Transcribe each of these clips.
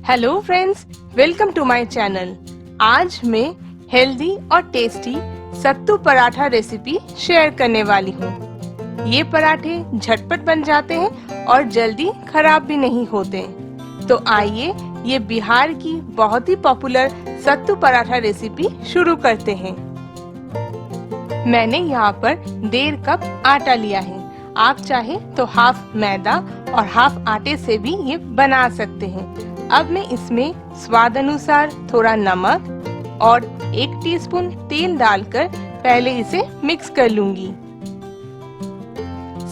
Hello friends, welcome to my channel. आज मैं healthy और tasty sattu paratha recipe share करने वाली हूँ। ये पराठे झटपट बन जाते हैं और जल्दी खराब भी नहीं होते। तो आइए ये बिहार की बहुत ही पॉपुलर सत्तू पराठा रेसिपी शुरू करते हैं। मैंने यहाँ पर 1.5 कप आटा लिया है। आप चाहे तो हाफ मैदा और हाफ आटे से भी ये बना सकते हैं। अब मैं इसमें स्वाद अनुसार थोड़ा नमक और 1 टीस्पून तेल डालकर पहले इसे मिक्स कर लूंगी।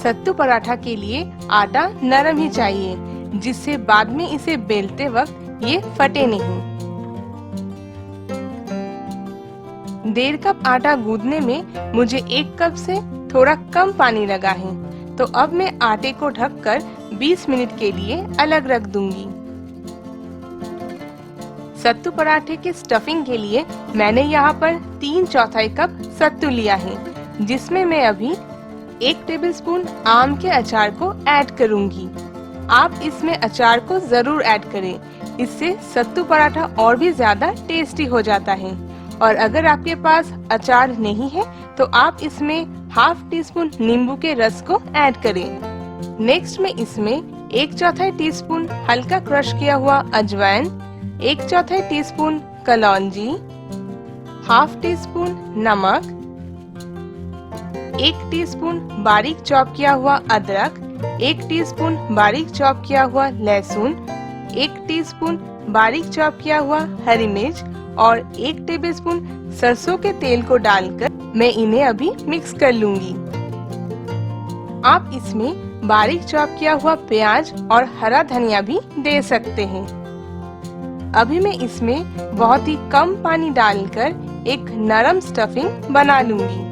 सत्तू पराठा के लिए आटा नरम ही चाहिए, जिससे बाद में इसे बेलते वक्त ये फटे नहीं। 1.5 कप आटा गूंदने में मुझे 1 कप से थोड़ा कम पानी लगा है। तो अब मैं आटे को ढककर 20 मिनट के लिए अलग रख दूंगी। सत्तू पराठे के स्टफिंग के लिए मैंने यहाँ पर 3/4 कप सत्तू लिया है, जिसमें मैं अभी 1 टेबलस्पून आम के अचार को ऐड करूंगी। आप इसमें अचार को जरूर ऐड करें, इससे सत्तू पराठा और भी ज्यादा टेस्टी हो जाता है। और अगर आपके पास अचार नहीं है तो आप इसमें हाफ टीस्पून नींबू के रस को ऐड करें। नेक्स्ट में इसमें 1/4 टीस्पून हल्का क्रश किया हुआ अजवाइन, 1/4 टीस्पून कलौंजी, हाफ टीस्पून नमक, 1 टीस्पून बारीक चॉप किया हुआ अदरक, 1 टीस्पून बारीक चॉप किया हुआ लहसुन, 1 टीस्पून बारीक चॉप किया हुआ हरी मिर्च और 1 टेबलस्पून सरसों के तेल को डालकर मैं इन्हें अभी मिक्स कर लूंगी। आप इसमें बारीक चॉप किया हुआ प्याज और हरा धनिया भी दे सकते हैं। अभी मैं इसमें बहुत ही कम पानी डालकर एक नरम स्टफिंग बना लूंगी।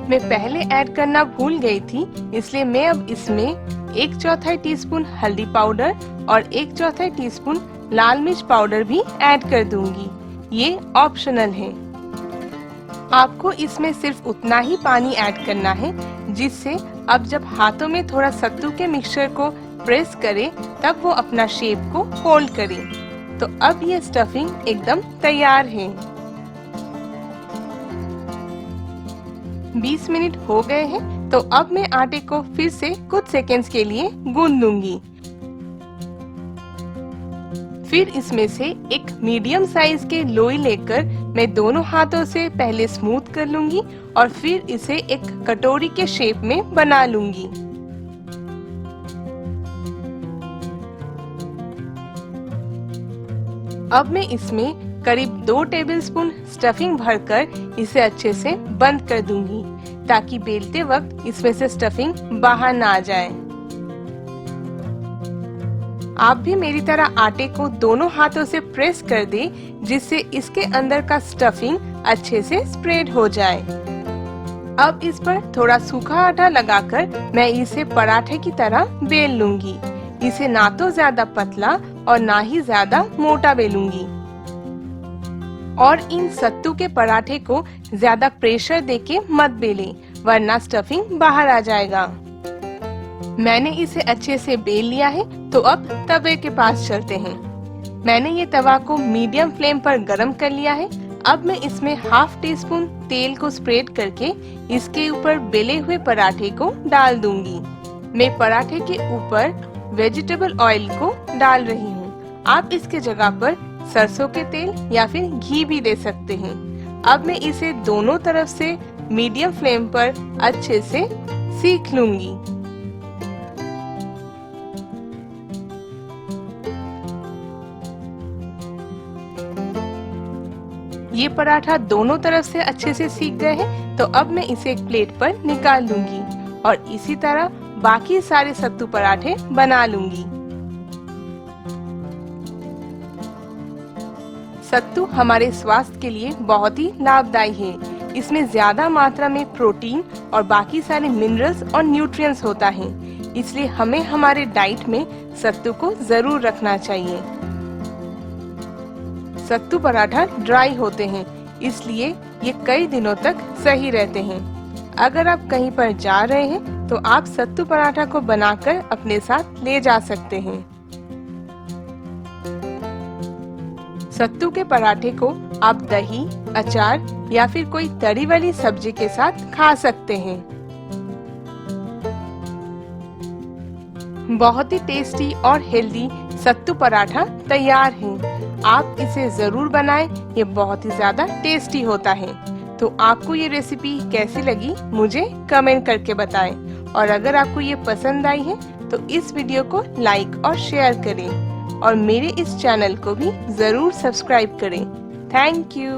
मैं पहले ऐड करना भूल गई थी, इसलिए मैं अब इसमें 1/4 टीस्पून हल्दी पाउडर और 1/4 टीस्पून लाल मिर्च पाउडर भी ऐड कर दूंगी। ये ऑप्शनल है। आपको इसमें सिर्फ उतना ही पानी ऐड करना है, जिससे अब जब हाथों में थोड़ा सत्तू के मिक्सचर को प्रेस करें तब वो अपना शेप को होल्ड करे। तो अब ये स्टफिंग एकदम तैयार है। 20 मिनट हो गए हैं, तो अब मैं आटे को फिर से कुछ सेकेंड्स के लिए गूंद लूंगी। फिर इसमें से एक मीडियम साइज के लोई लेकर मैं दोनों हाथों से पहले स्मूथ कर लूंगी और फिर इसे एक कटोरी के शेप में बना लूंगी। अब मैं इसमें करीब 2 टेबलस्पून स्टफिंग भरकर इसे अच्छे से बंद कर दूंगी, ताकि बेलते वक्त इसमें से स्टफिंग बाहर ना आ जाए। आप भी मेरी तरह आटे को दोनों हाथों से प्रेस कर दें, जिससे इसके अंदर का स्टफिंग अच्छे से स्प्रेड हो जाए। अब इस पर थोड़ा सूखा आटा लगाकर मैं इसे पराठे की तरह बेल लूंगी। इसे ना तो ज्यादा पतला और ना ही ज्यादा मोटा बेलूंगी। और इन सत्तू के पराठे को ज्यादा प्रेशर देके मत बेलें, वरना स्टफिंग बाहर आ जाएगा। मैंने इसे अच्छे से बेल लिया है, तो अब तवे के पास चलते हैं। मैंने ये तवा को मीडियम फ्लेम पर गरम कर लिया है। अब मैं इसमें हाफ टीस्पून तेल को स्प्रेड करके इसके ऊपर बेले हुए पराठे को डाल दूंगी। मैं पराठे के ऊपर वेजिटेबल ऑयल को डाल रही हूँ। आप इसके जगह पर सरसों के तेल या फिर घी भी दे सकते हैं। अब मैं इसे दोनों तरफ से मीडियम फ्लेम पर अच्छे से सीख लूंगी। ये पराठा दोनों तरफ से अच्छे से सीख गए हैं, तो अब मैं इसे एक प्लेट पर निकाल लूंगी और इसी तरह बाकी सारे सत्तू पराठे बना लूंगी। सत्तू हमारे स्वास्थ्य के लिए बहुत ही लाभदायी है। इसमें ज्यादा मात्रा में प्रोटीन और बाकी सारे मिनरल्स और न्यूट्रिएंट्स होता है, इसलिए हमें हमारे डाइट में सत्तू को जरूर रखना चाहिए। सत्तू पराठा ड्राई होते हैं, इसलिए ये कई दिनों तक सही रहते हैं। अगर आप कहीं पर जा रहे हैं तो आप सत्तू पराठा को बनाकर अपने साथ ले जा सकते हैं। सत्तू के पराठे को आप दही, अचार या फिर कोई तरी वाली सब्जी के साथ खा सकते हैं। बहुत ही टेस्टी और हेल्दी सत्तू पराठा तैयार है। आप इसे जरूर बनाएं, ये बहुत ही ज्यादा टेस्टी होता है। तो आपको ये रेसिपी कैसी लगी मुझे कमेंट करके बताएं। और अगर आपको ये पसंद आई है तो इस वीडियो को लाइक और शेयर करें और मेरे इस चैनल को भी जरूर सब्सक्राइब करें। Thank you.